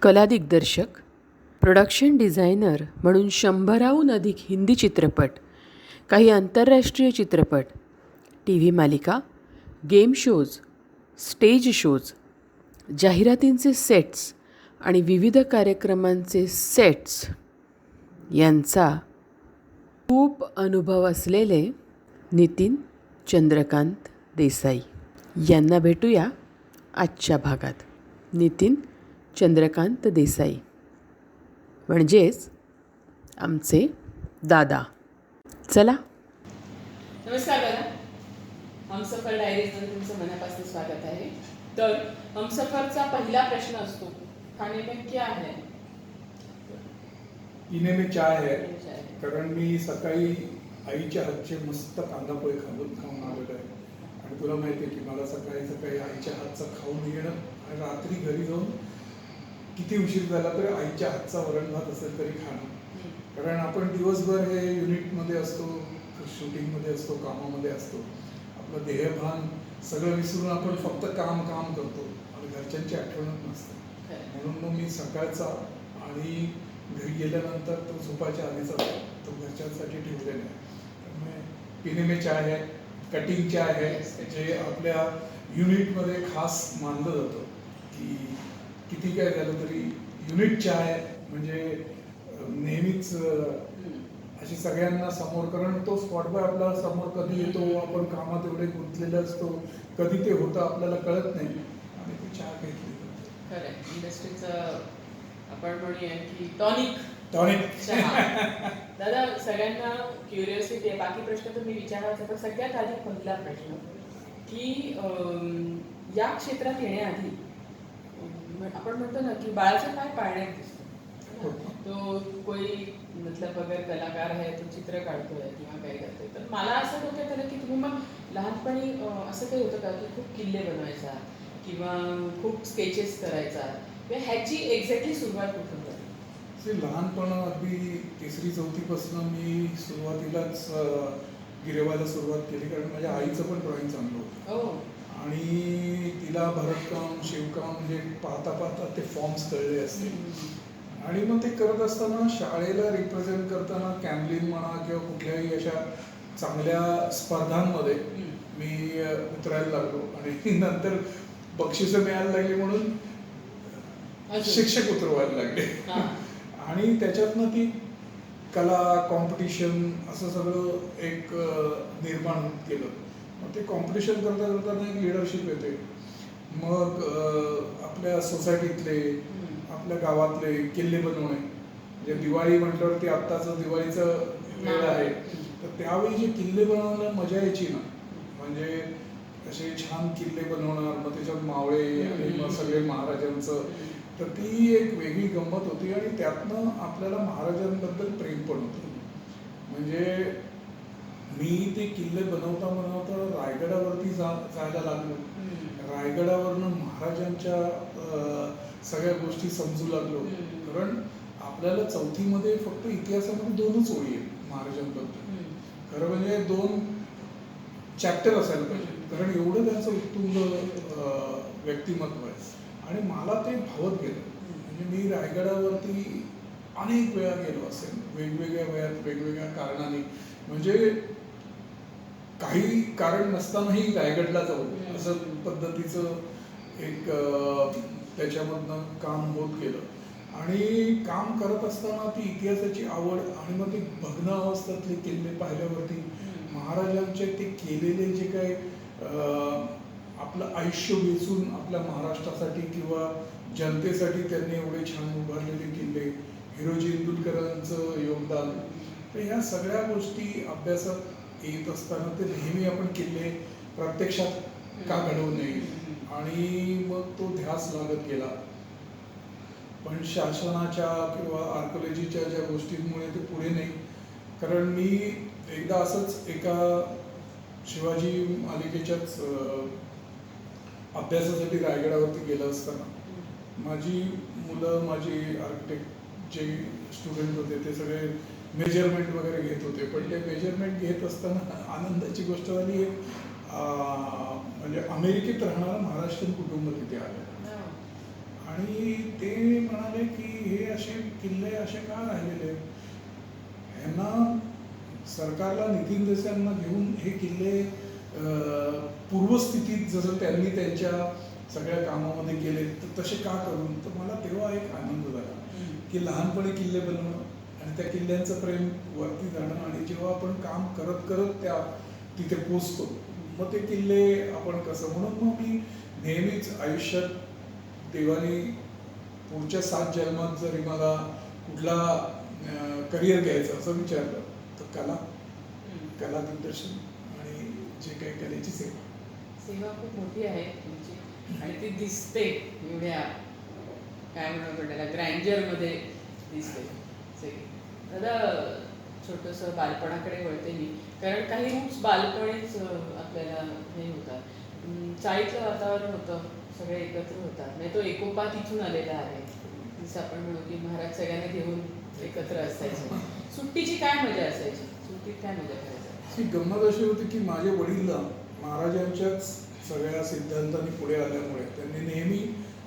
कला दिग्दर्शक, production designer म्हणून 100हून अधिक हिंदी चित्रपट, काही आंतरराष्ट्रीय चित्रपट, टी व्ही मालिका, गेम शोज, स्टेज शोज, जाहिरातींचे सेट्स आणि विविध कार्यक्रमांचे सेट्स यांचा खूप अनुभव असलेले नितीन चंद्रकांत देसाई यांना भेटूया आजच्या भागात. नितीन चंद्रकांत देसाई म्हणजेच आमचे दादा. चला. नमस्कार दादा. हमसफर डायरीजमध्ये तुमचं मनापासून स्वागत आहे. तर हमसफरचा पहिला प्रश्न असतो, खाने में क्या है? पीने में चाय है. कारण मी सकाळी आईच्या हातचे मस्त कांदा पोहे खाऊन आलेलो आहे. आणि तुला माहिती आहे की मला सकाळी सकाळी आईच्या हातचं खाऊन येणं आणि रात्री घरी जाऊन किती उशीर झाला तरी आईच्या हातचा वरण भात असेल तरी खाणं. कारण आपण दिवसभर हे युनिटमध्ये असतो, शूटिंगमध्ये असतो, कामामध्ये असतो. आपलं देहभान सगळं विसरून आपण फक्त काम काम करतो आणि घरच्यांची आठवणच नसते. म्हणून मग मी सकाळचा आणि घरी गेल्यानंतर तो झोपायच्या आधीचा तो घरच्यांसाठी ठेवलेला आहे. त्यामुळे पिणे में चाय है, कटिंग चाय है, जे आपल्या युनिटमध्ये खास मानलं जातं की किती काय झालं तरी युनिट चाय म्हणजे नेहमीच अशी सगळ्यांना समोर. कारण तो स्पॉट बॉय आपला समोर कधी येतो, आपण कामात एवढे गुंतलेले असतो, कधी ते होतं आपल्याला कळत नाही आणि ती चहा घेतली. खरं इंडस्ट्रीचं आपण म्हणूया की टॉनिक चहा. दादा, सगळ्यांना क्युरिओसिटी आहे, बाकी प्रश्न तर मी विचारायचा, पण सगळ्यात आधी पहिला प्रश्न की या क्षेत्रात येण्याआधी आपण म्हणतो ना की बाळाचं काय पाळण्यात दिसतो, तो कोई मतलब अगर कलाकार आहे, तो चित्र काढतोय किंवा काय करतोय. तर मला असं डोक्यात आलं की तुम्ही मग लहानपणी असं काही होतं का की खूप किल्ले बनवायचा किंवा खूप स्केचेस करायचा, ह्याची एक्झॅक्टली सुरुवात कुठून झाली? लहानपण अगदी 3री-4थी पासून मी सुरुवातीलाच गिरेवायला सुरुवात केली. कारण माझ्या आईचं पण ड्रॉइंग चांगलं होतं आणि तिला भरतकाम, शिवकाम म्हणजे पाहता पाहता ते फॉर्म्स कळले असते. आणि मग ते करत असताना शाळेला रिप्रेझेंट करताना कॅम्लिन म्हणा किंवा कुठल्याही अशा चांगल्या स्पर्धांमध्ये मी उतरायला लागलो आणि नंतर बक्षिसं मिळायला लागली म्हणून शिक्षक उतरवायला लागले. आणि त्याच्यातनं ती कला कॉम्पिटिशन असं सगळं एक निर्माण केलं. मग ते कॉम्पिटिशन करता करताना एक लिडरशिप येते. मग आपल्या सोसायटीतले, आपल्या गावातले किल्ले बनवणे, म्हणजे दिवाळी म्हटल्यावर ते आत्ताचं दिवाळीचं वेळ आहे, तर त्यावेळी जे किल्ले बनवायला मजा यायची ना, म्हणजे असे छान किल्ले बनवणार, मग त्याच्यात मावळे आणि मग सगळे महाराजांचं, तर ती एक वेगळी गंमत होती. आणि त्यातनं आपल्याला महाराजांबद्दल प्रेम पण होतं. म्हणजे मी ते किल्ले बनवता बनवता रायगडावरती जायला लागलो. रायगडावरनं महाराजांच्या सगळ्या गोष्टी समजू लागलो. कारण आपल्याला 4थीमध्ये फक्त इतिहासामध्ये 2च ओळी आहेत महाराजांबद्दल. खरं म्हणजे 2 चॅप्टर असायला पाहिजे, कारण एवढं त्यांचं उत्तुंग व्यक्तिमत्व आहे. आणि मला ते भावत गेलं. म्हणजे मी रायगडावरती अनेक वेळा गेलो असेल, वेगवेगळ्या वयात वेगवेगळ्या कारणाने. म्हणजे काही कारण नसतानाही रायगडला जाऊ असं पद्धतीचं एक त्याच्यामधनं काम होत गेलं. आणि काम करत असताना ती इतिहासाची आवड आणि मग ते भग्न अवस्थेतले किल्ले पाहिल्यावरती महाराजांचे ते केलेले जे काही आपलं आयुष्य वेचून आपल्या महाराष्ट्रासाठी किंवा जनतेसाठी त्यांनी एवढे छान उभारलेले किल्ले, हिरोजी इंदुरकरांचं योगदान, तर ह्या सगळ्या गोष्टी अभ्यासात येत असताना ते नेहमी आपण किल्ले प्रत्यक्षात का घडवू नये, आणि मग तो ध्यास लागत गेला. पण शासनाच्या किंवा आर्किओलॉजीच्या ज्या गोष्टींमुळे ते पुढे नाही. कारण मी एकदा असंच एका शिवाजी मालिकेच्याच अभ्यासासाठी रायगडावरती गेलं असताना माझी मुलं, माझी आर्किटेक्ट जे स्टुडंट होते ते सगळे मेजरमेंट वगैरे घेत होते. पण ते मेजरमेंट घेत असताना आनंदाची गोष्ट झाली, एक म्हणजे अमेरिकेत राहणारं महाराष्ट्रीयन कुटुंब तिथे आलं. आणि ते म्हणाले की हे असे किल्ले असे का राहिलेले आहेत? ह्यांना सरकारला नितीन देसाईंना घेऊन हे किल्ले पूर्वस्थितीत जसं त्यांनी त्यांच्या सगळ्या कामामध्ये केले तर तसे का करून, तर मला तेव्हा एक आनंद झाला की लहानपणी किल्ले बनवणं आणि त्या किल्ल्यांचं प्रेम वरती जाणं, आणि जेव्हा आपण काम करत करत त्या तिथे पोचतो मग ते किल्ले आपण कसं, म्हणून मग मी नेहमीच आयुष्यात देवाने पुढच्या 7 जन्मात जरी मला कुठला करिअर घ्यायचं असं विचारलं तर कला दिग्दर्शन आणि जे काही कलेची सेवा खूप मोठी आहे तुमची आणि ती दिसते एवढ्या काय म्हणतो त्याला ग्रँजरमध्ये दिसते सगळी. दादा छोटंसं बालपणाकडे वळते मी, कारण काही रूट्स बालपणीच आपल्याला हे होतात. चाळीतलं वातावरण होतं, सगळे एकत्र होतात, म्हणजे तो एकोपा तिथून आलेला आहे. जसं आपण म्हणू की महाराज सगळ्यांना घेऊन एकत्र असायचे. सुट्टीची काय मजा असायची? सुट्टीत काय मजा करायची? ही गंमत अशी होती की माझे वडील महाराजांच्याच सगळ्या सिद्धांतांनी पुढे आल्यामुळे त्यांनी नेहमी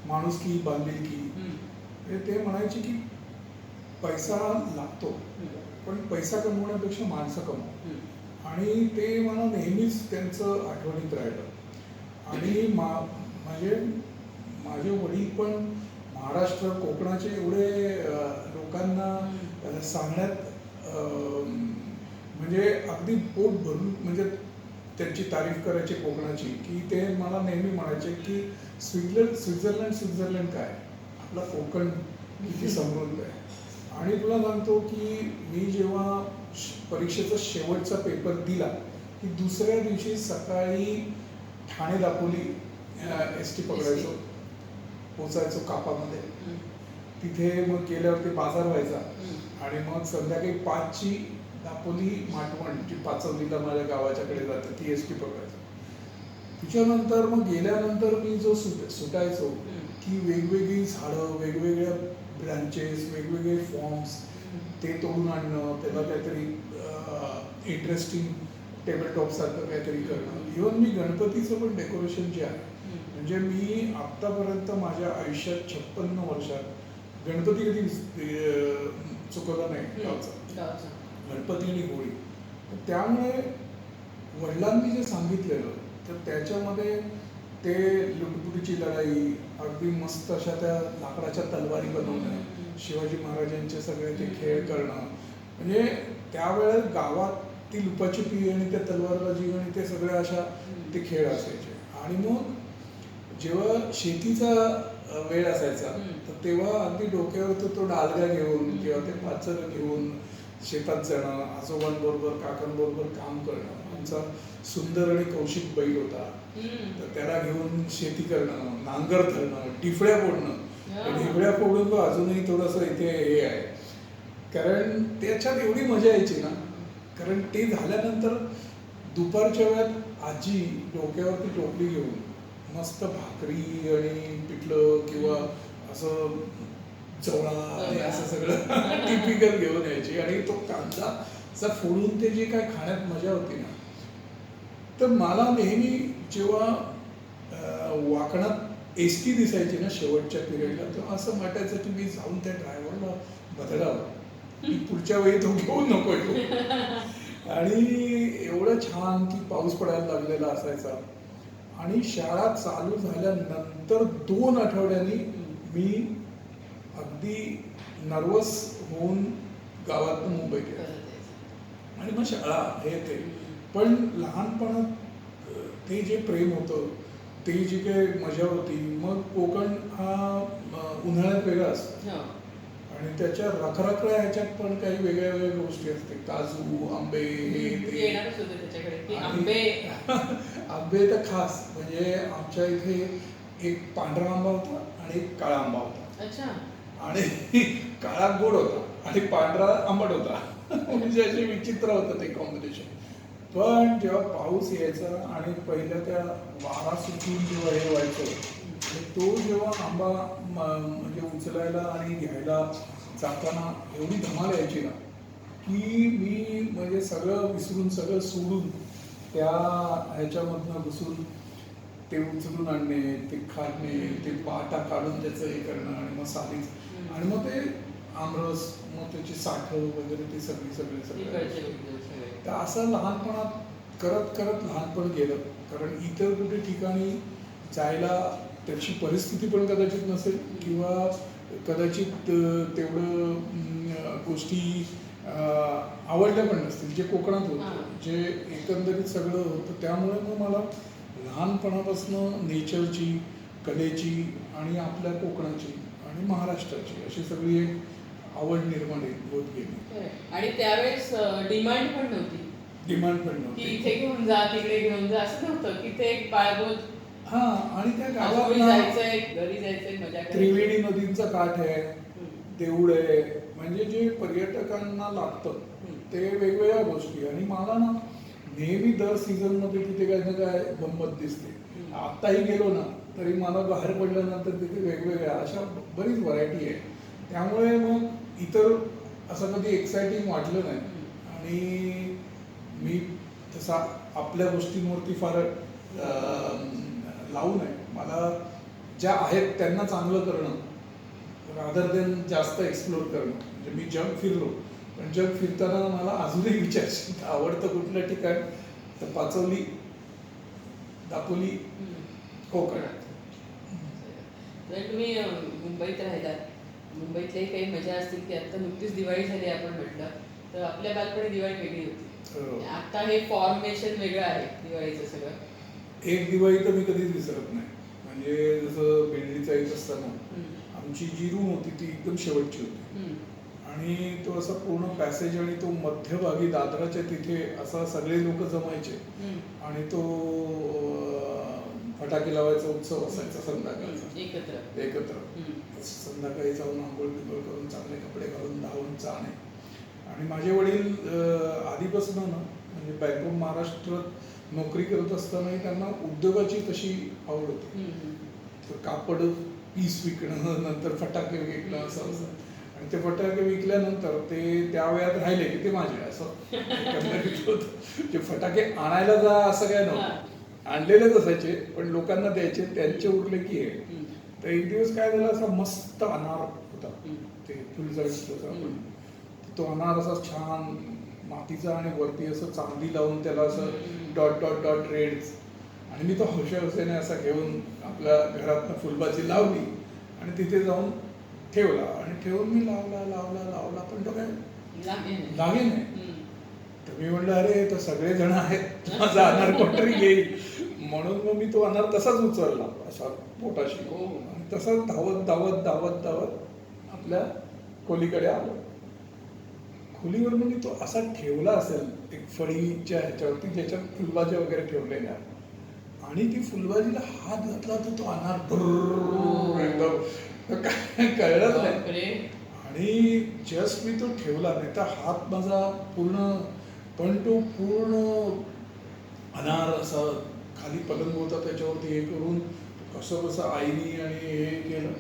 माणुसकी बांधिलकी ते म्हणायचे की पैसा लागतो पण पैसा कमवण्यापेक्षा माणसं कमव, आणि ते मला नेहमीच त्यांचं आठवणीत राहिलं. आणि म्हणजे माझे वडील पण महाराष्ट्र कोकणाचे एवढे लोकांना सांगण्यात म्हणजे अगदी पोट भरून म्हणजे त्यांची तारीफ करायची कोकणाची, की ते मला नेहमी म्हणायचे की स्वित्झर्लंड काय, आपला कोकण किती समृद्ध आहे. आणि तुला सांगतो की मी जेव्हा परीक्षेचा शेवटचा पेपर दिला की दुसऱ्या दिवशी सकाळी ठाणे दापोली ST पकडायचो, पोचायचो कापामध्ये, तिथे मग गेल्यावरती बाजार व्हायचा आणि मग संध्याकाळी 5ची दापोली माटवण जी पाचवलीला माझ्या गावाच्याकडे जाते ती ST पकडायचो. तिच्यानंतर मग गेल्यानंतर मी जो सुटायचो की वेगवेगळी झाडं, वेगवेगळ्या ब्रँचेस, वेगवेगळे फॉर्म्स ते तोडून आणणं, त्याला काहीतरी इंटरेस्टिंग टेबल टॉप सारखं काहीतरी करणं. इव्हन मी गणपतीचं पण डेकोरेशन जे आहे, म्हणजे मी आत्तापर्यंत माझ्या आयुष्यात 56 वर्षात गणपती कधी चुकवला नाही गावचा, गणपती आणि होळी. त्यामुळे वडिलांनी जे सांगितलेलं तर त्याच्यामध्ये ते लुटपुटीची लढाई, अगदी मस्त अशा त्या लाकडाच्या तलवारी बनवणं, शिवाजी महाराजांचे सगळे ते खेळ करणं, म्हणजे त्यावेळेस गावात ती लुपाछुपी आणि त्या तलवारबाजी आणि ते सगळ्या अशा ते खेळ असायचे. आणि मग जेव्हा शेतीचा वेळ असायचा तर तेव्हा अगदी डोक्यावर तो डालगा घेऊन किंवा ते पाचर घेऊन शेतात जाणं, आजोबांबरोबर काकांबरोबर काम करणं. आमचा सुंदर आणि कौशिक बैल होता, तर त्याला घेऊन शेती करणं, नांगर धरणं, टिफळ्या फोडणं. टिफळ्या फोडून तो अजूनही थोडंसं इथे हे आहे, कारण त्याच्यात एवढी मजा यायची ना. कारण ते झाल्यानंतर दुपारच्या वेळात आजी डोक्यावरती टोपली घेऊन मस्त भाकरी आणि पिठलं किंवा असं चवळा आणि असं सगळं टिपिकल घेऊन यायची, आणि तो कांदा असा फोडून ते जे काय खाण्यात मजा होती ना. तर मला नेहमी जेव्हा वाकणात ST दिसायची ना शेवटच्या पिरियडला, तेव्हा असं वाटायचं की मी जाऊन त्या ड्रायव्हरला बदलावं, की पुढच्या वेळी तो घेऊन नको येऊ. आणि एवढं छान की पाऊस पडायला लागलेला असायचा, आणि शाळा चालू झाल्यानंतर 2 आठवड्यांनी मी अगदी नर्वस होऊन गावातून मुंबईत यायचो. आणि मग शाळा हे ते, पण लहानपणात ते जे प्रेम होतं, ते जी काही मजा होती. मग कोकण हा उन्हाळ्यात वेगळा असतो आणि त्याच्या रखरखल्या ह्याच्यात पण काही वेगळ्या वेगळ्या गोष्टी असते, काजू, आंबे, हे ते. आंबे तर खास, म्हणजे आमच्या इथे एक पांढरा आंबा होता आणि एक काळा आंबा होता. आणि काळा गोड होता आणि पांढरा आंबट होता. म्हणजे असे विचित्र होतं ते कॉम्बिनेशन. पण जेव्हा पाऊस यायचा आणि पहिल्या त्या वारा सुटून जेव्हा हे व्हायचं, आणि तो जेव्हा आंबा म्हणजे उचलायला आणि घ्यायला जाताना एवढी धमाल यायची ना, की मी म्हणजे सगळं विसरून, सगळं सोडून त्या ह्याच्यामधनं घुसून ते उचलून आणणे, ते खाणे, ते पाटा काढून त्याचं हे करणं आणि मग सालीच आणि मग ते आमरस, मग त्याची साखर वगैरे ते सगळे तर असं लहानपणात करत करत लहानपण गेलं. कारण इतर कुठे ठिकाणी जायला त्याची परिस्थिती पण कदाचित नसेल किंवा कदाचित तेवढं गोष्टी आवडल्या पण नसतील जे कोकणात होतं, जे एकंदरीत सगळं होतं. त्यामुळे मग मला लहानपणापासून नेचरची, कलेची आणि आपल्या कोकणाची आणि महाराष्ट्राची अशी सगळी एक आवड निर्माण होत गेली. आणि त्यावेळेस डिमांड पण नव्हती. डिमांड पण की नव्हती. इथे घेऊन जा, तिकडे घेऊन जा असं नव्हतं की ते एक बाळगोत हा आणि त्या गावात जायचंय, घरी जायचंय, मजा त्रिवेणी नदींचा काठ आहे, देऊळ आहे, म्हणजे जे पर्यटकांना लागतं ते वेगवेगळ्या गोष्टी. आणि मला ना नेहमी दर सीझन मध्ये तिथे काय ना काय गंमत दिसते. आत्ताही गेलो ना तरी मला बाहेर पडल्यानंतर तिथे वेगवेगळ्या अशा बरीच व्हरायटी आहे. त्यामुळे मग इतर असं कधी एक्साइटिंग वाटलं नाही. आणि मी तसा आपल्या गोष्टींवरती फार लावू नये. मला ज्या आहेत त्यांना चांगलं करणं रादर देन जास्त एक्सप्लोर करणं. म्हणजे मी जग फिरलो, पण जग फिरताना मला अजूनही विचारशील आवडतं कुठलं ठिकाण तर पाचवली, दापोली, कोकण. जर तुम्ही मुंबईत राहिलात, मुंबईतल्याही काही मजा असतील की आता नुकतीच दिवाळी झाली आपण म्हटलं तर आपल्या बालपणी दिवाळी वेगळी होती. आता हे फॉर्मेशन वेगळं आहे दिवाळीचं सगळं. एक दिवाळी तर मी कधीच विसरत नाही. म्हणजे जसं बेंडलीचा येत असताना आमची जी रूम होती ती एकदम शेवटची होती आणि तो असा पूर्ण पॅसेज आणि तो मध्यभागी दादराच्या तिथे असा सगळे लोक जमायचे आणि तो फटाके लावायचा उत्सव असायचा संध्याकाळचा एकत्र. संध्याकाळी जाऊन आंघोळ बिंघोळ करून चांगले कपडे घालून धावून जाणे. आणि माझे वडील आधीपासून ना म्हणजे बँक ऑफ महाराष्ट्रात नोकरी करत असतानाही त्यांना उद्योगाची तशी आवड होती. तर कापड पीस विकणं, नंतर फटाके विकणं असं असं. आणि ते फटाके विकल्यानंतर ते त्या वेळात राहिले की ते माझे असं होतं. जे फटाके आणायला जा असं काय नव्हतं, आणलेलेच असायचे पण लोकांना द्यायचे, त्यांचे उरले की हे. तर एक दिवस काय झालं, असा मस्त अनार होता ते फुलझडीचा आपण, तो अनार असा छान मातीचा आणि वरती असं चांदी लावून त्याला असं डॉट डॉट डॉट रेड. आणि मी तो हौशेने असा घेऊन आपल्या घरातनं फुलबाजी लावली आणि तिथे जाऊन ठेवला. आणि ठेवून मी लावला लावला लावला पण तो काय लागे नाही. तर मी म्हणलं अरे तर सगळे जण आहेत, माझा अनार कोणतरी घेईल. म्हणून मग मी तो अनार तसाच उचलला असा पोटाशी आणि तसाच धावत धावत धावत धावत आपल्या खोलीकडे आलो. खोलीवर मी तो असा ठेवला असेल एक फळीच्या ह्याच्यावरती ज्याच्यात फुलभाज्या वगैरे ठेवलेल्या आणि ती फुलभाजीला हात घातला तर तो अनार एकदम कळलंच नाही. आणि जस्ट मी तो ठेवला, नाही तर हात माझा पूर्ण, पण तो पूर्ण अनार असा खाली पलंग होता त्याच्यावरती हे करून कसं कसं आईनी आणि हे केलं.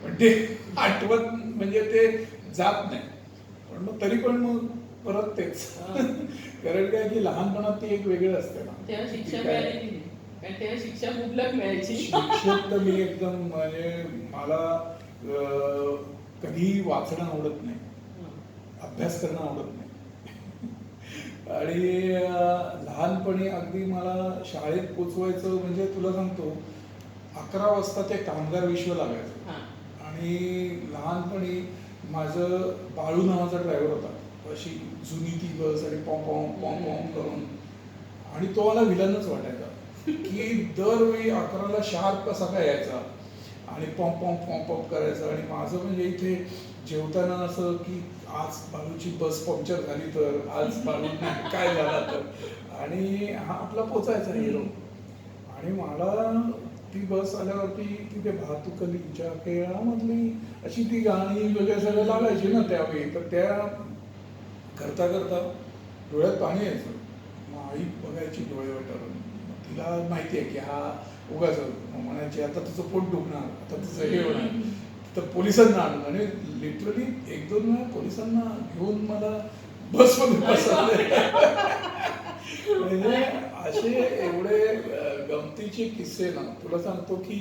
पण ते आठवत म्हणजे ते जात नाही. पण मग तरी पण मग परत तेच. कारण काय की लहानपणात ती एक वेगळं असते ना. तेव्हा शिक्षा मिळाली, तेव्हा शिक्षा मुबलक मिळायची. शिक्षक तर मी एकदम म्हणजे मला कधीही वाचणं आवडत नाही, अभ्यास करणं आवडत नाही. आणि लहानपणी अगदी मला शाळेत पोचवायचं म्हणजे तुला सांगतो 11 वाजता ते कामगार विश्व लागायचं. आणि लहानपणी माझं बाळू नावाचा ड्रायव्हर होता, अशी जुनी ती बस आणि पॉम पॉम पॉम पॉम करून. आणि तो मला विलनच वाटायचा की दरवेळी 11ला शार्प कसा काय यायचा आणि पॉम्प पॉम्प पॉम्प पॉम्प करायचं. आणि माझं म्हणजे इथे जेवताना असं की आज बाळूची बस पंक्चर झाली तर, आज बाळू काय झाला तर. आणि हा आपला पोचायचा हिरो. आणि मला ती बस आल्यावरती तिथे भातुकलीच्या खेळामधली अशी ती गाणी वगैरे सगळं लागायची ना त्यावेळी. तर त्या करता करता डोळ्यात पाणी यायचं. मग आई बघायची डोळे वाटारून. तिला माहिती आहे की हा उगाच म्हणायची आता तुझं पोट दुखणार, आता तुझं हे होणार. तर पोलिसांना आणलं आणि लिटरली 1-2 वेळा पोलिसांना घेऊन मला बसमध्ये बसवलं. म्हणजे असे एवढे गमतीचे किस्से ना, तुला सांगतो की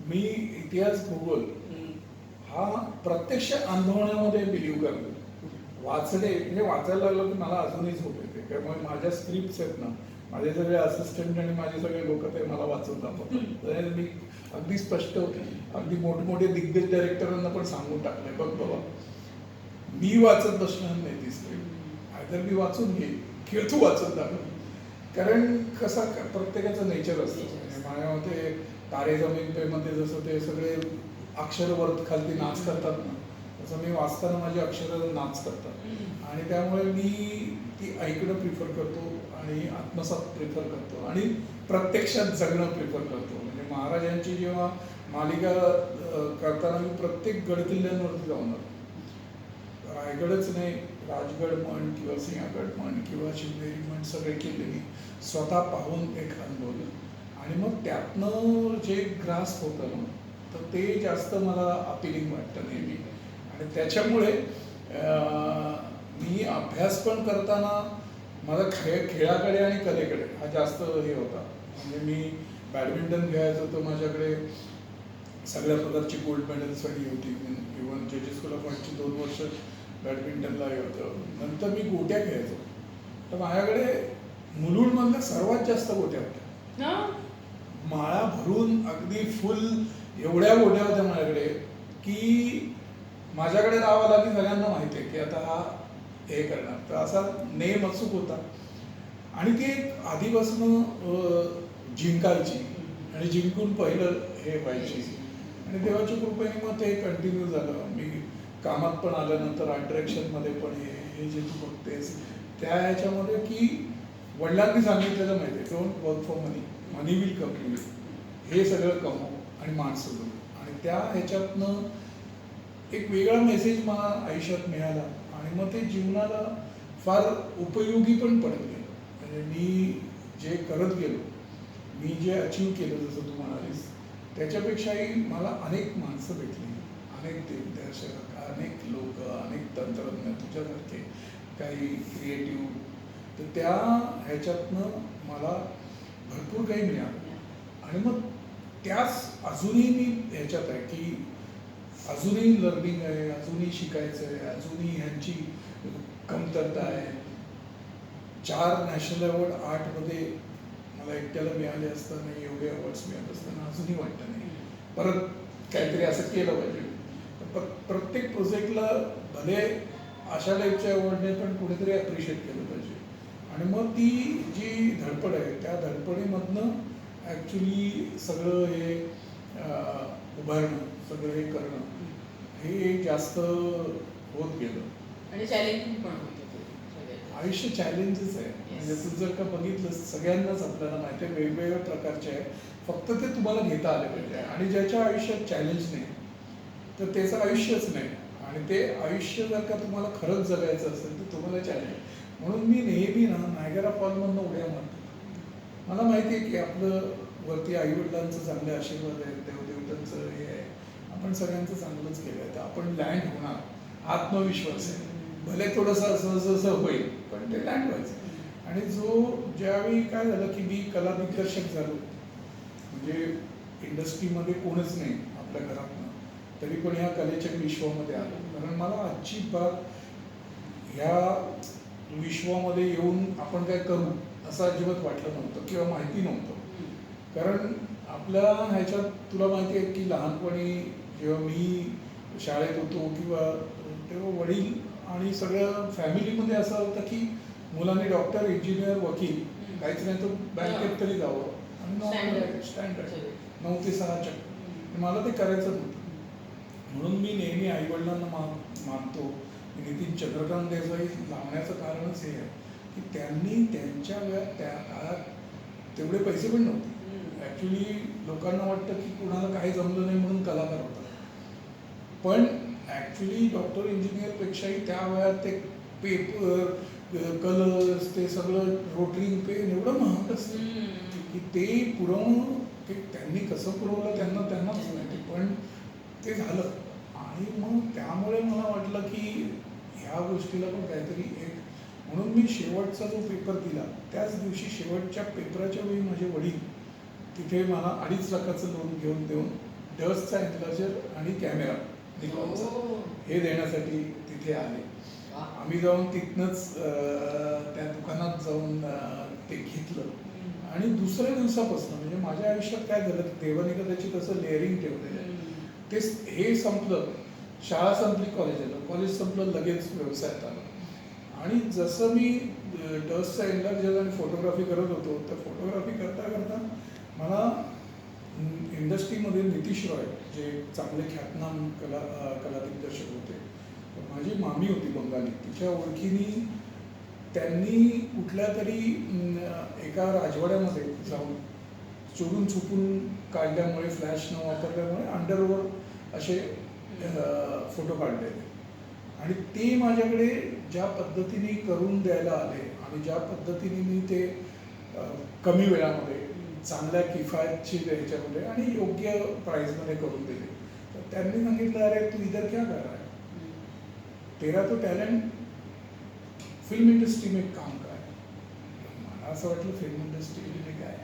मी इतिहास भूगोल हा प्रत्यक्ष अनुभवण्यामध्ये बिलीव्ह करतो. वाचणे म्हणजे वाचायला लागलो की मला अजूनही झोप येते. त्यामुळे माझ्या स्क्रिप्ट्स आहेत ना, माझे सगळे असिस्टंट आणि माझे सगळे लोक ते मला वाचून दाखवतात. तर मी अगदी स्पष्ट अगदी मोठमोठे दिग्गज डायरेक्टरांना पण सांगून टाकलंय, बघ बाबा मी वाचत बसणार नाही ती स्क्रिप्ट, आयदर मी वाचून घे किंवा तू वाचत दाखव. कारण कसा प्रत्येकाचं नेचर असतं. म्हणजे माझ्या मते तारे जमीन पे मध्ये जसं ते सगळे अक्षर वर खालती नाच करतात ना, तसं मी वाचताना माझी अक्षरं नाच करतात. आणि त्यामुळे मी ती ऐकणं प्रिफर करतो आणि आत्मसात प्रिफर करतो आणि प्रत्यक्षात जगणं प्रिफर करतो. म्हणजे महाराजांची जेव्हा मालिका करताना मी प्रत्येक गडकिल्ल्यांवरती जाऊन आलो. रायगडच नाही, राजगड म्हण किंवा सिंहगड म्हण किंवा शिवनेरी म्हण, सगळे किल्ले मी स्वतः पाहून एक अनुभवलं. आणि मग त्यातनं जे ग्रास होतं ना, तर ते जास्त मला अपिलिंग वाटतं नेहमी. आणि त्याच्यामुळे मी अभ्यास पण करताना माझा खेळाकडे आणि कलेकडे हा जास्त हे होता. म्हणजे मी बॅडमिंटन खेळायचो, तर माझ्याकडे सगळ्या प्रकारची गोल्ड मेडल्ससाठी होती. इव्हन जेजे स्कूल ऑफ आर्टची 2 वर्ष बॅडमिंटनला हे होतं. नंतर मी गोट्या खेळायचो, तर माझ्याकडे मुलुंडमधल्या सर्वात जास्त गोट्या होत्या. माळा भरून अगदी फुल एवढ्या गोट्या होत्या माझ्याकडे की माझ्याकडे राहावं लागेल. सगळ्यांना माहिती आहे की आता हा हे करणार, तर असा नेम अचूक होता. आणि ती एक आधीपासून जिंकायची आणि जिंकून पहिलं हे व्हायची. आणि देवाच्या कृपेने मग ते कंटिन्यू झालं. मी कामात पण आल्यानंतर अट्रॅक्शनमध्ये पण हे जे तू बघतेस त्या ह्याच्यामध्ये की वडिलांनी सांगितलेलं माहिती आहे, don't work for money, money will come to you. हे सगळं कमव आणि माणसं जोड. आणि त्या ह्याच्यातनं एक वेगळा मेसेज मला आयुष्यात मिळाला आणि मग ते जीवनाला फार उपयोगी पण पडले. म्हणजे मी जे करत गेलो, मी जे अचीव केलं, जसं तू म्हणालीस, त्याच्यापेक्षाही मला अनेक माणसं भेटली, अनेक दिग्दर्शक, अनेक लोक, अनेक तंत्रज्ञ तुझ्यासारखे, काही क्रिएटिव्ह. तर त्या ह्याच्यातनं मला भरपूर काही मिळालं. आणि मग त्याच अजूनही मी ह्याच्यात आहे की अजूनही लर्निंग आहे, अजूनही शिकायचं आहे, अजूनही ह्यांची कमतरता आहे. 4 नॅशनल अवॉर्ड 8मध्ये मला एकट्याला मिळाले असताना, एवढे अवॉर्ड्स मिळत असताना अजूनही वाटतं नाही परत काहीतरी असं केलं पाहिजे. प्रत्येक प्रोजेक्टला भले अशा टाईपच्या अवॉर्डने पण कुणीतरी ॲप्रिशिएट केलं पाहिजे. आणि मग ती जी धडपड आहे, त्या धडपडीमधनं ॲक्च्युली सगळं हे उभारणं, सगळं हे करणं हे जास्त होत गेलं. आणि चॅलेंजिंग पण होतं. आयुष्य चॅलेंजेस आहे. म्हणजे तू जर का बघितलं, सगळ्यांनाच आपल्याला माहिती आहे वेगवेगळ्या प्रकारचे आहे, फक्त ते तुम्हाला घेता आले पाहिजे. आणि ज्याच्या आयुष्यात चॅलेंज नाही तर त्याचं आयुष्यच नाही. आणि ते आयुष्य जर का तुम्हाला खरंच जगायचं असेल तर तुम्हाला चॅलेंज. म्हणून मी नेहमी ना नायगरा फॉलमधनं उड्या मारतो. मला माहिती आहे की आपलं वरती आईवडिलांचं चांगले आशीर्वाद आहेत, देवदेवतांचं हे आहे, आपण सगळ्यांचं चांगलंच केलं आहे, तर आपण लँड होणार, आत्मविश्वास आहे. भले थोडंसं असं होईल पण ते लँड व्हायचं. आणि ज्यावेळी काय झालं की मी कला दिग्दर्शक झालो, म्हणजे इंडस्ट्रीमध्ये कोणच नाही आपल्या घरातनं, तरी पण ह्या कलेच्या विश्वामध्ये आलो. कारण मला अजिबात ह्या विश्वामध्ये येऊन आपण काय करू असं अजिबात वाटलं नव्हतं किंवा माहिती नव्हतं. कारण आपल्या ह्याच्यात तुला माहिती आहे की लहानपणी जेव्हा मी शाळेत होतो किंवा तेव्हा वडील आणि सगळ्या फॅमिलीमध्ये असं होतं की मुलांनी डॉक्टर, इंजिनियर, वकील, काहीच नाही तर बँकेत तरी जावं आणि स्टँडर्ड 9 ते 6 चक्कर. मला ते करायचं नव्हतं. म्हणून मी नेहमी आईवडिलांना मानतो. नितीन चंद्रकांत देसाई लावण्याचं कारणच हे आहे की त्यांनी त्यांच्या वेळात त्या काळात तेवढे पैसे पण नव्हते. ॲक्च्युली लोकांना वाटतं की कुणाला काही जमलं नाही म्हणून कलाकार होता, पण ॲक्च्युली डॉक्टर, इंजिनियरपेक्षाही त्या वेळात ते पेपर, कलर्स, ते सगळं रोटरिंग पेन एवढं महाग असतं की ते पुरवणं, ते त्यांनी कसं पुरवलं त्यांनाच माहिती, पण ते झालं. आणि मग त्यामुळे मला वाटलं की ह्या गोष्टीला पण काहीतरी एक म्हणून मी शेवटचा जो पेपर दिला त्याच दिवशी शेवटच्या पेपराच्या वेळी माझे वडील तिथे मला 2.5 लाखाचं लोन घेऊन देऊन डस्टचा एनलार्जर आणि कॅमेरा निकॉनचा हे देण्यासाठी तिथे आले. आम्ही जाऊन तिथनंच त्या दुकानात जाऊन ते घेतलं आणि दुसऱ्या दिवसापासून म्हणजे माझ्या आयुष्यात काय झालं की देवाने कदाचित असं लेअरिंग ठेवलेलं आहे. ते हे संपलं, शाळा संपली, कॉलेज आलं, कॉलेज संपलं, लगेच व्यवसायात आलं. आणि जसं मी डस्टचा एनलार्जर आणि फोटोग्राफी करत होतो तर फोटोग्राफी करता करता मला इंडस्ट्रीमध्ये नितीश रॉय जे चांगले ख्यातनाम कला दिग्दर्शक होते, माझी मामी होती बंगाली, तिच्या ओळखीने त्यांनी कुठल्या तरी एका राजवाड्यामध्ये जाऊन चोरून चुकून काढल्यामुळे फ्लॅश न वापरल्यामुळे अंडरवर असे फोटो काढलेले आणि ते माझ्याकडे ज्या पद्धतीने करून द्यायला आले आणि ज्या पद्धतीने मी ते कमी वेळामध्ये चांगल्या किफायतशीर ह्याच्यामध्ये आणि योग्य प्राईजमध्ये करून दिले. तर त्यांनी सांगितलं, अरे तू इधर क्या कर रहा है, तेरा तो टॅलेंट फिल्म इंडस्ट्री में काम का है. मला असं वाटलं फिल्म इंडस्ट्री म्हणजे काय,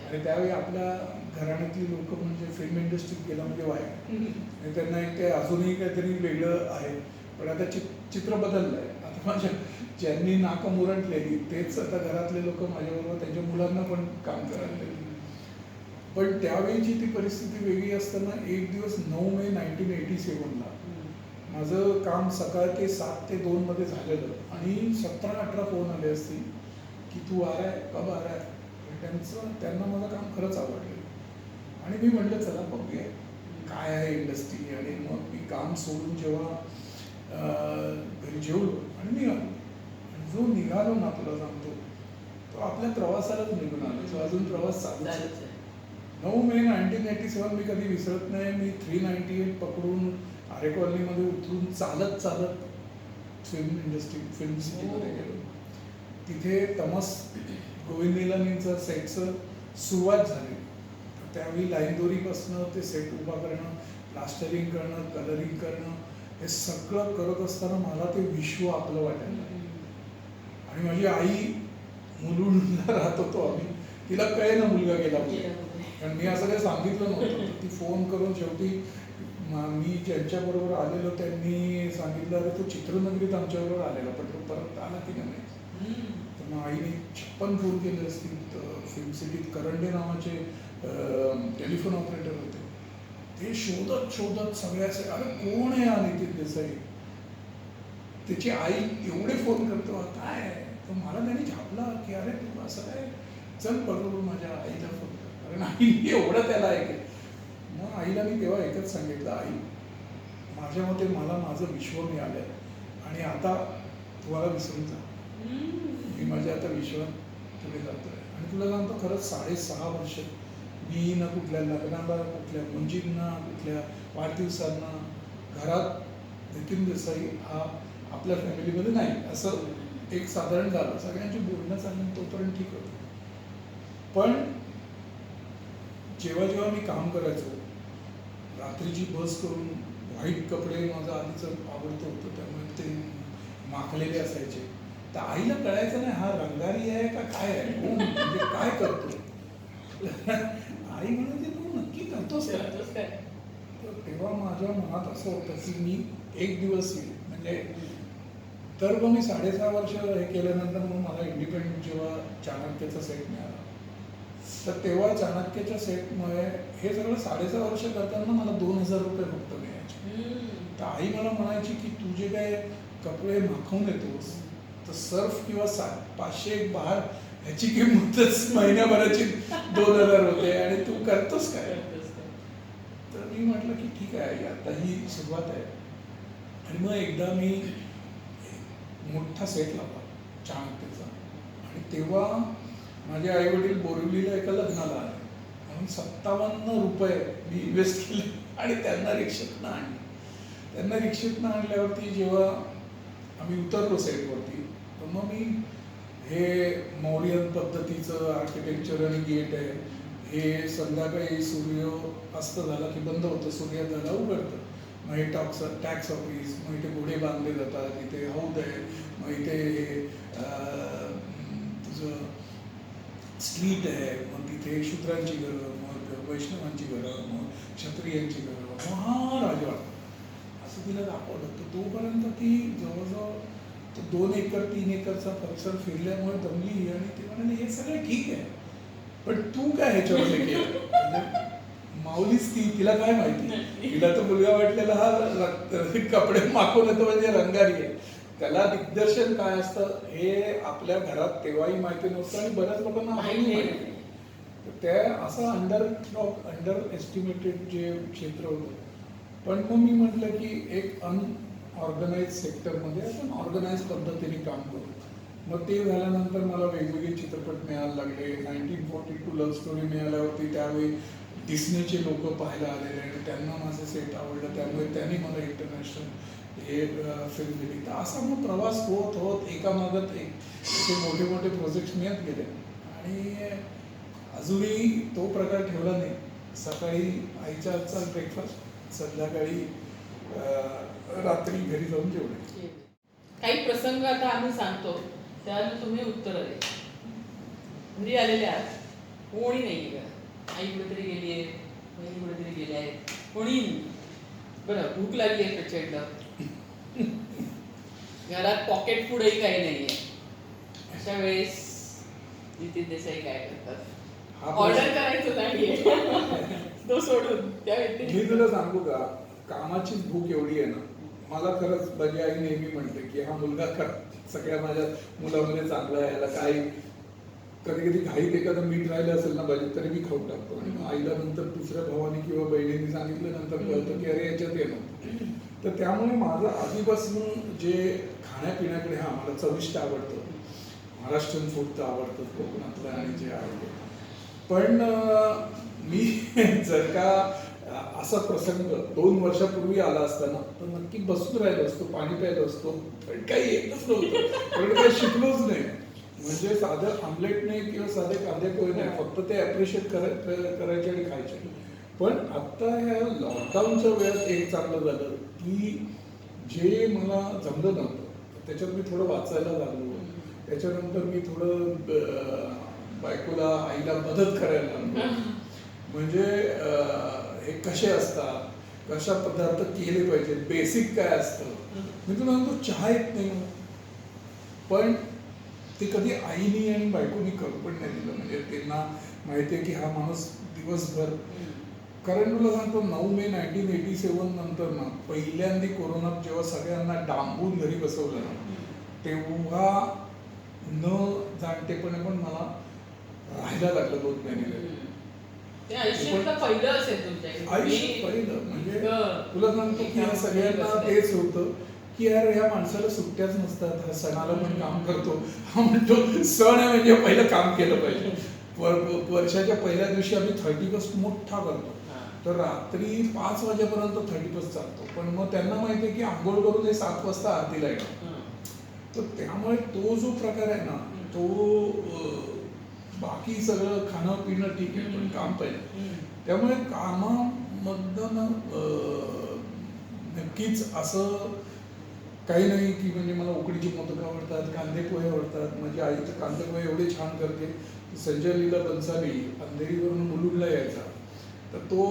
आणि त्यावेळी आपल्या घराण्यातली लोक म्हणजे फिल्म इंडस्ट्रीत गेला म्हणजे वाया आणि त्यांना एक ते अजूनही काहीतरी वेगळं आहे. पण आता चित्र बदललं आहे. आता माझ्या ज्यांनी नाकं मुरटलेली तेच आता घरातले लोक माझ्याबरोबर त्यांच्या मुलांना पण काम करायला लागले. पण त्यावेळीची ती परिस्थिती वेगळी असताना एक दिवस 9 मे 1987ला माझं काम सकाळ ते 7 ते 2 मध्ये झालेलं आणि 17-18 फोन आले असतील की तू आ रहा है, कब आ रहा है. त्यांना माझं काम खरंच आवडलेलं आणि मी म्हटलं चला बघूया काय आहे इंडस्ट्री. आणि मग मी काम सोडून जेव्हा घरी जेवलो आणि निघालो, आणि जो निघालो ना तुला सांगतो तो आपल्या प्रवासालाच निघून आलो. तो अजून प्रवास चालूच आहे. 9 मे 1987 मी कधी विसरत नाही. मी 398 पकडून आरे कॉलनीमध्ये उतरून चालत चालत फिल्म सिटीमध्ये गेलो. तिथे तमस गोविंद निलानींचं सेटचं सुरुवात झाली. त्यावेळी लाईनदोरीपासनं ते सेट उभा करणं, प्लास्टरिंग करणं, कलरिंग करणं, हे सगळं करत असताना मला ते विश्व आपलं वाटायला लागलं. आणि माझी आई मुलुंडला राहत होतो आम्ही, तिला कळेना मुलगा गेला कारण मी असं काही सांगितलं नव्हतं. ती फोन करून शेवटी मी ज्यांच्याबरोबर आलेलो त्यांनी सांगितलं, अरे तो चित्रनगरीत आमच्याबरोबर आलेला पण तो परत आला की नाही. तर मग आईने 56 फोन केले असतील. तर फिल्म सिटीत करंडे नावाचे टेलिफोन ऑपरेटर होते, ते शोधत शोधत सगळ्याचे, अरे कोण आहे हा नितीन देसाई. त्याची आई एवढे फोन करतो काय आहे. तर मला त्यांनी झापला की अरे तू असं काय, चल बरोबर माझ्या आईला फोन कर. कारण आई एवढं त्याला ऐकेल. मग आईला मी तेव्हा एकच सांगितलं, आई माझ्या मते मला माझं विश्व मिळालं आहे आणि आता तुम्हाला विसरून जा. मी माझ्या आता विश्वात पुढे जातो आहे. आणि तुला सांगतो खरंच 6.5 वर्ष मी ना कुठल्या लग्नाला, कुठल्या मुंजींना, कुठल्या वाढदिवसांना घरात नितीन देसाई हा आपल्या फॅमिलीमध्ये नाही असं एक साधारण झालं. सगळ्यांची बोलणं चालणं तोपर्यंत ठीक होतं. पण जेव्हा जेव्हा मी काम करायचो, रात्रीची बस करून, व्हाईट कपडे माझं आधीचं आवडतं होतं त्यामुळे ते माखलेले असायचे. तर आईला कळायचं नाही हा रंगारी आहे का काय आहे, म्हणजे काय करतो. आई म्हणायची तू नक्की करतोस काय. तर तेव्हा माझ्या मनात असं होतं की मी एक दिवस येईल म्हणजे. तर मग मी 6.5 वर्ष हे केल्यानंतर मग मला इंडिपेंडंट जेव्हा चाणक्यचा सेट मिळाला, तर तेव्हा चाणक्यच्या सेटमुळे हे सगळं 6.5 वर्ष करताना मला 2,000 रुपये फक्त मिळायचे. तर आई मला म्हणायची की तू जे काय कपडे माखवून येतोस तर सर्फ किंवा 500 बहार ह्याची किंमतच महिन्याभराची 2,000 होते आणि तू करतोस काय. तर मी म्हटलं की ठीक आहे, आता ही सुरुवात आहे. आणि मग एकदा मी मोठा सेट लावला चाणक्यचा आणि तेव्हा माझे आई वडील बोरिवलीला एका लग्नाला आले म्हणून 57 रुपये मी इन्व्हेस्ट केले आणि त्यांना रिक्षेतनं आणले. त्यांना रिक्षेतनं आणल्यावरती जेव्हा आम्ही उतरलो सेटवरती, तर मग मी हे मौर्यन पद्धतीचं आर्किटेक्चर आणि गेट आहे, हे संध्याकाळी सूर्य अस्त झाला की बंद होतं, सूर्य झाला उघडतं. मग हे टॅक्स ऑफिस, मग इथे घोडे बांधले जातात, इथे हौद आहे, मग मग इथे तुझं स्ट्रीट आहे, मग तिथे शूद्रांची घरं, मग वैष्णवांची घरं, मग क्षत्रियांची घरं, मग हा राजवाडा असं तिला दाखवलं. तर तोपर्यंत ती जवळजवळ तो 2 एकर 3 एकरचा परिसर फिरल्यामुळे दमली आणि ती म्हणाली हे सगळं ठीक आहे, पण तू काय ह्याच्यामध्ये केलं? म्हणजे माऊलीच ती, तिला काय माहिती, तिला तर मुलगा वाटलेला हा कपडे मागून येतो म्हणजे रंगारी आहे. त्याला दिग्दर्शन काय असतं हे आपल्या घरात तेव्हाही माहिती नव्हतं आणि बऱ्याच लोकांना माहिती नाही. त्या असं अंडर एस्टिमेटेड जे क्षेत्र होतं. पण मग मी म्हटलं की एक अनऑर्गनाइज सेक्टरमध्ये आपण ऑर्गनाइज पद्धतीने काम करू. मग ते झाल्यानंतर मला वेगवेगळे चित्रपट मिळायला लागले. 1942 लव्ह स्टोरी मिळाल्यावरती त्यावेळी डिस्नीचे लोक पाहायला आलेले आणि त्यांना माझं सेट आवडलं, त्यामुळे त्यांनी मला इंटरनॅशनल हे फिल्म दिली. तर असा मग प्रवास होत होत एकामागत एक असे मोठे मोठे प्रोजेक्ट्स मिळत गेले आणि अजूनही तो प्रकार ठेवला नाही. सकाळी आईच्या हातचा ब्रेकफास्ट, संध्याकाळी रात्री घरी जाऊन जेवणे. काही प्रसंग आता आम्ही सांगतो त्याला तुम्ही उत्तर द्या. घरी आलेले आहात, कोणी नाही का, आई कुठेतरी गेली आहे, बहिणी कुठेतरी गेल्या आहेत, कोणी बरं भूक लागली आहे प्रचंड, घरात पॉकेट फूडही काही नाही आहे. अशा वेळेस नितीन देसाई काय करतात? ऑर्डर करायचं नाहीये तो सोडून त्या व्यतिरिक्त मी तुला सांगू का, कामाचीच भूक एवढी आहे ना. मला खरंच माझी आई नेहमी म्हणते की हा मुलगा सगळ्या माझ्या मुलामध्ये चांगला आहे, याला काही कधी कधी घाईत एखादं मीठ राहिलं असेल ना भाजी तरी मी खाऊन टाकतो. आणि आईला नंतर दुसऱ्या भावाने किंवा बहिणीने सांगितलं नंतर कळतं की अरे याच्यात येणं. तर त्यामुळे माझं आधीपासून जे खाण्यापिण्याकडे हा मला चविष्ट आवडतं, महाराष्ट्रीयन फूड तर आवडतं कोकणातलं आणि जे आहे. पण मी जर का असा प्रसंग 2 वर्षापूर्वी आला असताना तर नक्की बसून राहिलो असतो, पाणी प्यायलो असतो, पण काही येतच नव्हतं, पण काही शिकलोच नाही. म्हणजे साधं आमलेट नाही किंवा साधे कांदे पोहे नाही, फक्त ते ॲप्रिशिएट करायचे आणि खायचे. पण आत्ता ह्या लॉकडाऊनच्या वेळात एक चांगलं झालं की जे मला जमलं नव्हतं त्याच्यात मी थोडं वाचायला लागलो. त्याच्यानंतर मी थोडं बायकोला आईला मदत करायला लागलो. म्हणजे हे कसे असतात, कशा पदार्थ केले पाहिजे, बेसिक काय असतं. मी तुला म्हणतो चहा येत नाही पण ते कधी आईनी आणि बायकोनी करू पण नाही दिलं. म्हणजे त्यांना माहिती आहे की हा माणूस दिवसभर, कारण तुला सांगतो 9 मे 1987 नंतर ना पहिल्यांदा कोरोनात जेव्हा सगळ्यांना डांबून घरी बसवलं ना, तेव्हा न जाणतेपणे पण मला राहायला लागलं 2 महिने. आयुष्यातलं पहिलं असेल तुमच्या आयुष्य पहिलं म्हणजे तुला सांगतो की या सगळ्यांना तेच होतं की यार ह्या माणसाला सुट्ट्याच नसतात, हा सणाला पण काम करतो, हा म्हणतो सण आहे म्हणजे पहिलं काम केलं पाहिजे. वर्षाच्या पहिल्या दिवशी आम्ही 31st मोठा करतो, तर रात्री 5 वाजेपर्यंत 31st चालतो. पण मग त्यांना माहिती आहे की आंघोळ करून हे 7 वाजता आरतीला येणार. तर त्यामुळे तो जो प्रकार आहे ना तो बाकी सगळं खाणं पिणं ठीक आहे पण काम पाहिजे. त्यामुळे कामामधनं नक्कीच असं काही नाही की म्हणजे मला उकडीची मोदक आवडतात, कांदे पोहे आवडतात. माझी आई तर कांदे पोहे एवढे छान करते. संजय लीला बन्साली अंधेरीवरून मुलुंडला यायचा, तर तो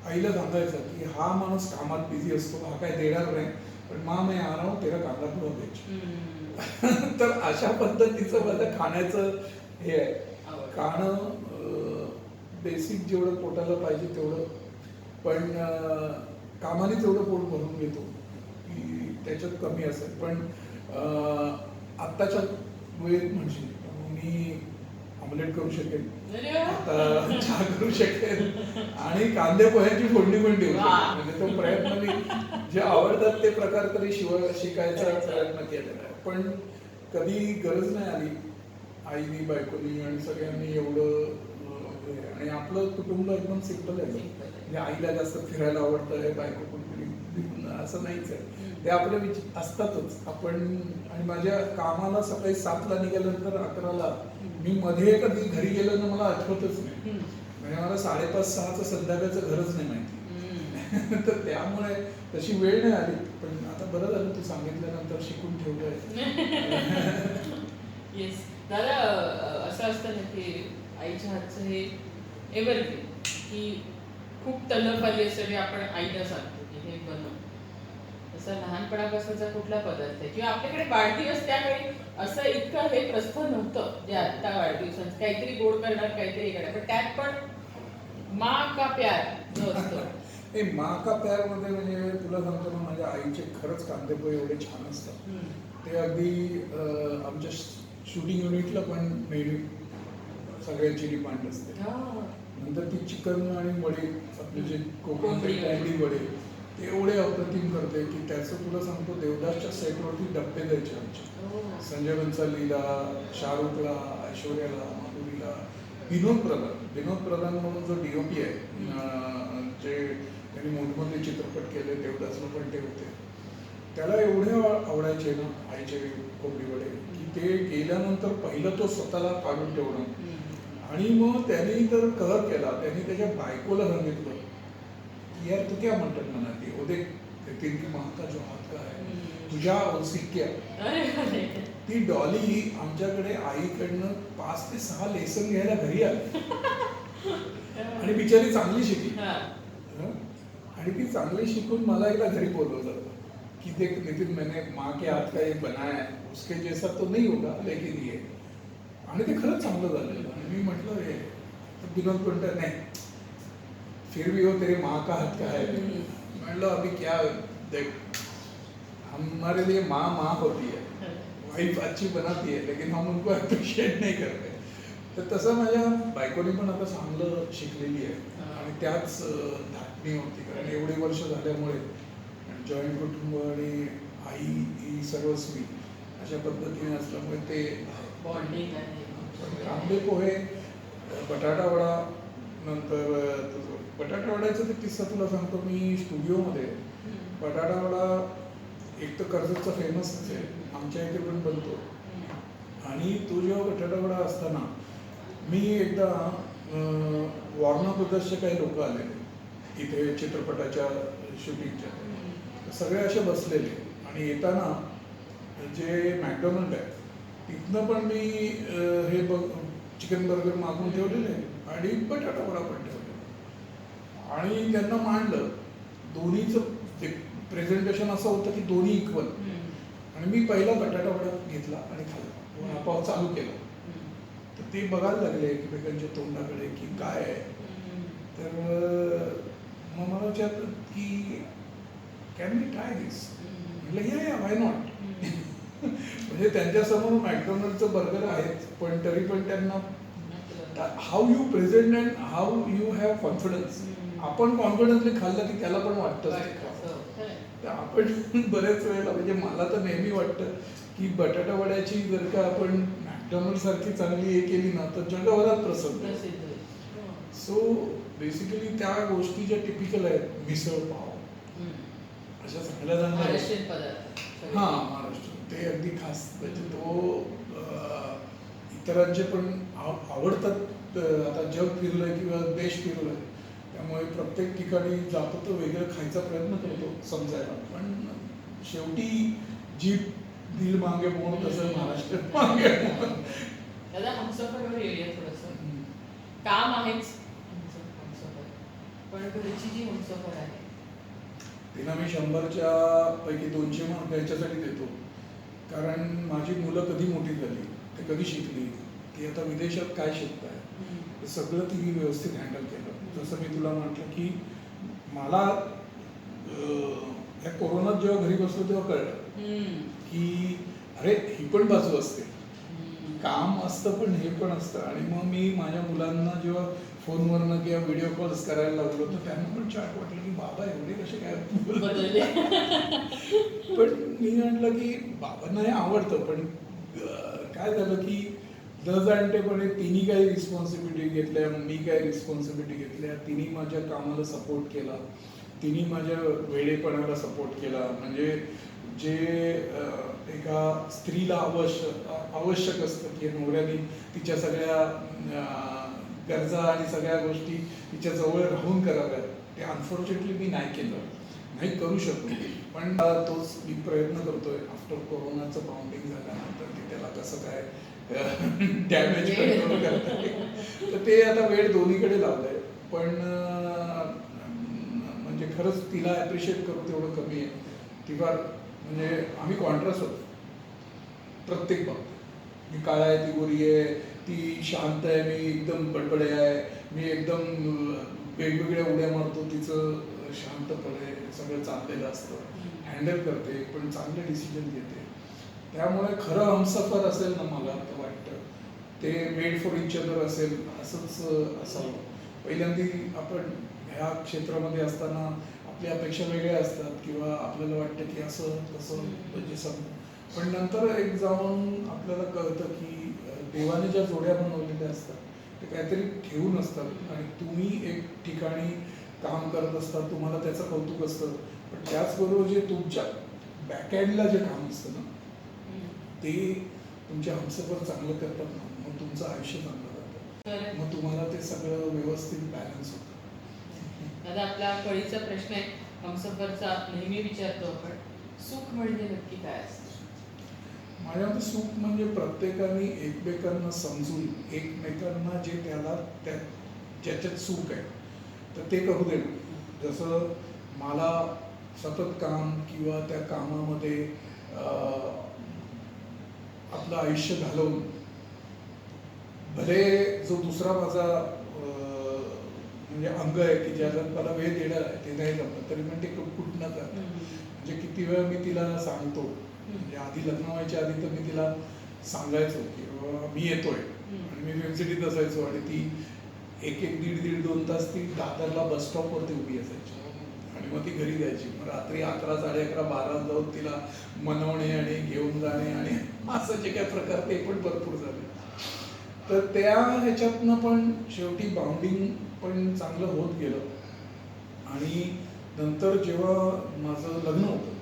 आईला सांगायचा की हा माणूस कामात बिझी असतो, हा काय देणार नाही, पण माँ मैं आ रहा हूं तेरा कांदा पोहा भेज. तर अशा पद्धतीचं माझं खाण्याचं हे आहे. खाणं बेसिक जेवढं पोटाला पाहिजे तेवढं, पण कामाने तेवढं पोट भरून घेतो की त्याच्यात कमी असेल. पण आत्ताच्या वेळेत म्हणशील मी ऑमलेट करू शकेन, आता चहा करू शकेन आणि कांदे पोह्याची फोडणी पण देऊ शकेन. म्हणजे तो प्रयत्न मी जे आवडतात ते प्रकार तरी शिकायचा प्रयत्न केलेला आहे. पण कधी गरज नाही आली आईनी बायकोनी आणि सगळ्यांनी एवढं. आणि आपलं कुटुंब एकदम सिंपल आहे. म्हणजे आईला जास्त फिरायला आवडतं आहे, बायको कुठेतरी असं नाहीच आहे. ते आपले असतातच. आपण आणि माझ्या कामाला सकाळी 7ला निघाल्यानंतर 11ला मी मध्ये कधी घरी गेलो ना मला आठवतच नाही. म्हणजे मला 5:30-6चं संध्याकाळचं घरच नाही माहिती. तर त्यामुळे तशी वेळ नाही आली, पण आता बरं झालं तू सांगितल्यानंतर शिकून ठेवलंय. येस दादा, असं असतं ना की आईच्या हातचं हे एव्हरग्रीन, की खूप तलफ आली असेल आपण आईला सांगतो की हे बनव. तसा लहानपणापासूनचा कुठला पदार्थ आहे किंवा आपल्याकडे वाढदिवस त्यावेळी असं इतकं हे प्रस्थ नव्हतं जे आत्ता वाढदिवसांचं काहीतरी गोड करणार, काहीतरी करणार, पण त्यात पण माँ का प्यार जो असतो. हे माँ का प्यार मध्ये म्हणजे तुला सांगतो ना, माझ्या आईचे खरंच कांदेपोहे एवढे छान असतात. ते अगदी आमच्या शूटिंग युनिटला पण नेहमी सगळ्यांची डिमांड असते. नंतर ती चिकन आणि वडे, आपले जे कोकणातले कोंबडी वडे, ते एवढे अप्रतिम करते की त्याचं तुला सांगतो, देवदासच्या सेटवरती डब्बे द्यायचे आमचे. संजय बन्सालीला, शाहरुखला, ऐश्वर्याला, माधुरीला, विनोद प्रधान म्हणून जो DOP आहे, जे त्यांनी मोठमोठे चित्रपट केले, देवदासला पण ते होते, त्याला एवढे आवडायचे ना आईचे कोंबडी वडे की ते गेल्यानंतर पहिलं तो स्वतःला काढून ठेवणं. आणि मग त्यांनी तर कहर केला, त्यांनी त्याच्या बायकोला सांगितलं की यार तू क्या मटन बनाती हो, देख तिनकी माँ का जो हात का है, तुझ्या औसिक्या. ती डॉली आमच्याकडे आईकडनं 5 ते 6 लेसन घ्यायला घरी आली आणि बिचारी चांगली शिकली. आणि ती चांगली शिकून मला एकदा घरी बोलवलं की देख नितिन, मैंने माँ के हाथ का एक बनाया है, उसके जैसा तो नहीं होगा लेकिन ये. आणि ते खरंच चांगलं झालेलं. आणि मी म्हटलं हे विनोद म्हणतात, नाही फिर भी हो तेरे माँ का हाथ का है. म्हटलं अभी क्या, देख हमारे लिए माँ होती है, वाइफ अच्छी बनाती है, लेकिन हम उनको अप्रिशिएट नहीं करते. तर तसं माझ्या बायकोनी पण आता चांगलं शिकलेली आहे आणि त्याच धाटणी होती. कारण एवढी वर्ष झाल्यामुळे जॉईंट कुटुंब आणि आई ही सर्वस्वी अशा पद्धतीने असल्यामुळे ते बॉन्डिंग आहे. कांदे पोहे, बटाटा वडा, नंतर बटाटा वड्याचा ते किस्सा तुला सांगतो. मी स्टुडिओमध्ये बटाटा वडा एक तर कर्जतचा फेमसच आहे, आमच्या इथे पण बनतो. आणि तो जेव्हा बटाटा वडा असताना मी एकदा वॉर्नर ब्रदर्सचे काही लोक आलेले इथे चित्रपटाच्या शूटिंगच्या, सगळे असे बसलेले. आणि येताना जे मॅकडोनल्ड आहे तिथनं पण मी हे चिकन बर्गर मागून ठेवलेले आणि बटाटा वडा पण ठेवले आणि त्यांना मांडलं. दोन्हीचं प्रेझेंटेशन असं होतं की दोन्ही इक्वल. आणि मी पहिला बटाटा वडा घेतला आणि खाल्ला, वडापाव चालू केला. तर ते बघायला लागले एकमेकांच्या तोंडाकडे की काय आहे. तर मग मला विचारलं की कॅन वी ट्राय दिस. म्हटलं या वाय नॉट. म्हणजे त्यांच्यासमोर मॅकडोनल्डचं बर्गर आहेत, पण तरी पण त्यांना how you present and how you have confidence. आपण कॉन्फिडन्सली खाल्लं की त्याला पण वाटतं. तर आपण बरेच वेळेला, म्हणजे मला तर नेहमी वाटतं की बटाटा वड्याची जर का आपण मॅकडोनल्ड सारखी चांगली हे केली ना तर जगभरात प्रसिद्ध. सो बेसिकली त्या गोष्टी ज्या टिपिकल आहेत, मिसळ पाव अशा चांगल्या चांगल्या महाराष्ट्र ते अगदी खास. म्हणजे तो इतरांचे पण आवडतात. आता जग फिरलंय किंवा देश फिरलोय, त्यामुळे प्रत्येक ठिकाणी जातो तो वेगळं खायचा प्रयत्न करतो समजायला. पण शेवटी जीभ दिल मागे मोड, तसं महाराष्ट्र मागे. दादा हमसफरवर येऊया थोडंसं. काम आहेच हमसफर, पण घरची जी हमसफर आहे तिला मी 100च्या पैकी 200 मार्क याच्यासाठी देतो, कारण माझी मुलं कधी मोठी झाली, ते कधी शिकली, ती आता विदेशात काय शिकताय, हे सगळं तिने व्यवस्थित हँडल केलं. जसं मी तुला म्हटलं की मला या कोरोनात जेव्हा घरी बसलो तेव्हा कळलं की अरे ही पण बाजू असते, काम असतं पण हे पण असतं. आणि मग मी माझ्या मुलांना जेव्हा फोनवरनं किंवा व्हिडिओ कॉल्स करायला लागलो तर त्यांना पण छान वाटलं की बाबा एवढे कसे काय बदलले. पण मी म्हटलं की बाबांना हे आवडतं, पण काय झालं की जाणतेपणे तिने काही रिस्पॉन्सिबिलिटी घेतल्या, मी काही रिस्पॉन्सिबिलिटी घेतल्या. तिने माझ्या कामाला सपोर्ट केला, तिने माझ्या वेळेपणाला सपोर्ट केला. म्हणजे जे एका स्त्रीला आवश्यक असतं की नवऱ्याने तिच्या सगळ्या गरजा आणि सगळ्या गोष्टी तिच्या जवळ राहून कराव्यात ते अनफॉर्च्युनेटली मी नाही केलं, नाही करू शकलो. पण तोच मी प्रयत्न करतोय. आफ्टर कोरोनाचं बाउंडिंग झाल्यानंतर की त्याला कसं काय डॅमेज कंट्रोल करता येईल. तर ते आता वेळ दोन्हीकडे लावलंय. पण म्हणजे खरंच तिला ॲप्रिशिएट करू तेवढं कमी आहे. ती फार म्हणजे आम्ही कॉन्ट्रास्ट होतो प्रत्येक बाबतीत. मी काळा आहे, ती गोरी आहे, ती शांत आहे, मी एकदम बडबडे आहे, मी एकदम वेगवेगळ्या उड्या मारतो, तिचं शांतपणे सगळं चाललेलं असतं, हँडल करते, पण चांगले डिसिजन घेते. त्यामुळे खरं हमसफर असेल ना, मला तर वाटतं ते मेड फॉर इच अदर असेल, असंच असावं. पहिल्यांदी आपण ह्या क्षेत्रामध्ये असताना आपल्या अपेक्षा वेगळ्या असतात किंवा आपल्याला वाटतं की असं तसं म्हणजे पण नंतर एक जाऊन आपल्याला कळतं की देवाने ज्या जोड्या बनवलेल्या असतात ते काहीतरी ठेवून असतात आणि तुम्ही एक ठिकाणी काम करत असतात, तुम्हाला त्याचं कौतुक असतं. पण त्याचबरोबर जे तुमच्या बॅकहँडला जे काम असतं ना, ते तुमच्या हमसफर चांगलं करतात ना, मग तुमचं आयुष्य चांगलं जातं, मग तुम्हाला ते सगळं व्यवस्थित बॅलन्स होतं. दादा, आपला कळीचा प्रश्न आहे, हमसफरचा नेहमी विचारतो आपण, सुख म्हणजे नक्की काय असतं? माझ्या मते सुख म्हणजे प्रत्येकाने एकमेकांना समजून एकमेकांना जे त्याला ज्याच्यात सुख आहे तर ते करू देणं. जसं मला सतत काम किंवा त्या कामामध्ये आपलं आयुष्य घालवून भले जो दुसरा माझा म्हणजे अंग आहे की ज्याला मला वेळ देणं आहे ते नाही जमलं तरी पण ते कुठनं करतं. म्हणजे किती वेळ मी तिला सांगतो, म्हणजे आधी लग्न व्हायच्या आधी तर मी तिला सांगायचो की बाबा मी येतोय, आणि मी वेबसिटीत असायचो आणि ती एक दीड 2 तास ती दादरला बस स्टॉपवरती उभी असायची आणि मग ती घरी जायची. मग रात्री 11, 11:30, 12 जाऊन तिला मनवणे आणि घेऊन जाणे आणि असं जे काय प्रकार ते पण भरपूर झाले. तर त्या ह्याच्यातनं पण शेवटी बाउंडिंग पण चांगलं होत गेलं. आणि नंतर जेव्हा माझं लग्न होतं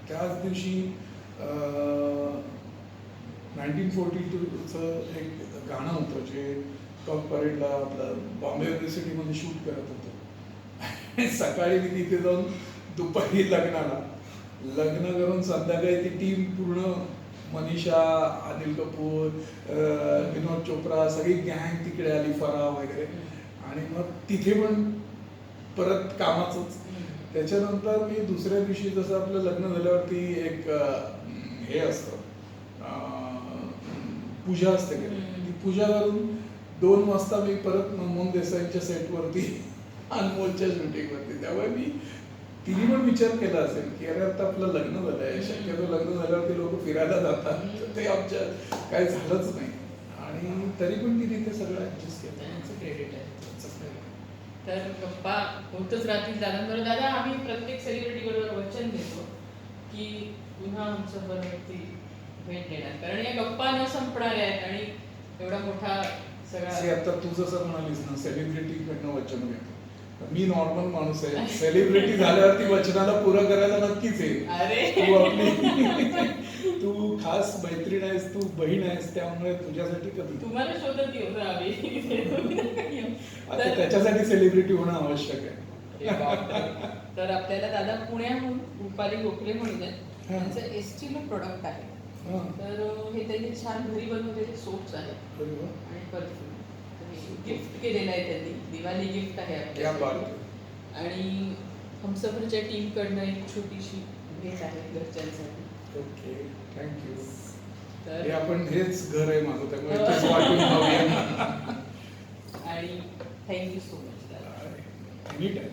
त्याच दिवशी 1942चं एक गाणं होतं जे टॉप परेडला आपलं बॉम्बे युनिव्हर्सिटीमध्ये शूट करत होतं. सकाळी मी तिथे जाऊन दुपारी लग्न करून संध्याकाळी ती टीम पूर्ण मनीषा, अनिल कपूर, विनोद चोप्रा सगळी गँग तिकडे आली, फराह वगैरे. आणि मग तिथे पण परत कामाचंच. त्याच्यानंतर मी दुसऱ्या दिवशी जसं आपलं लग्न झाल्यावरती एक हे असतं पूजा असते की ती पूजा करून 2 वाजता मी परत मनमोहन देसाईंच्या सेटवरती अनमोलच्या शूटिंगवरती. त्यामुळे तिने पण विचार केला असेल की अरे आता आपलं लग्न झालं आहे, शक्यतो लग्न झाल्यावरती लोक फिरायला जातात, ते आमच्या काही झालंच नाही. आणि तरी पण तिने ते सगळं ऍडजस्ट केलं. त्यांचं क्रेडिट आहे. तर गप्पा होतच राहतील दादांबरोबर. दादा, आम्ही प्रत्येक सेलिब्रिटी बरोबर वचन देतो की पुन्हा हमसफरवरती भेट देणार, कारण या गप्पा न संपणाऱ्या आहेत आणि एवढा मोठा सगळा. आता तू जसं म्हणालीस ना सेलिब्रिटीकडनं वचन घेतो, मी नॉर्मल माणूस आहे. सेलिब्रिटी झाल्यावरती वचनाला पुरं करायला नक्कीच आहे. तू आपली तू खास मैत्रीण आहेस, तू बहीण आहेस, त्यामुळे तुझ्यासाठी कधी तुम्हाला शोधत येऊ ना आम्ही. आता त्याच्यासाठी सेलिब्रिटी होणं आवश्यक आहे. तर आपल्याला दादा पुण्याहून रुपाली गोखले म्हणून आहेत, त्यांचं एस्टीलो प्रोडक्ट आहे. तर हे त्यांनी छान घरी बनवलेले सोप्स आहेत आणि परफ्यूम गिफ्ट केलेलं आहे त्यांनी, दिवाळी गिफ्ट आहे आपल्यासाठी. आणि हमसफरच्या टीमकडनं एक छोटीशी भेट आहे घरच्यांसाठी. Okay, thank you. तर आपण हेच घर आहे माझं, त्यामुळे तेच वाटून घेऊया. आणि थँक्यू सो मच दादा. Any time.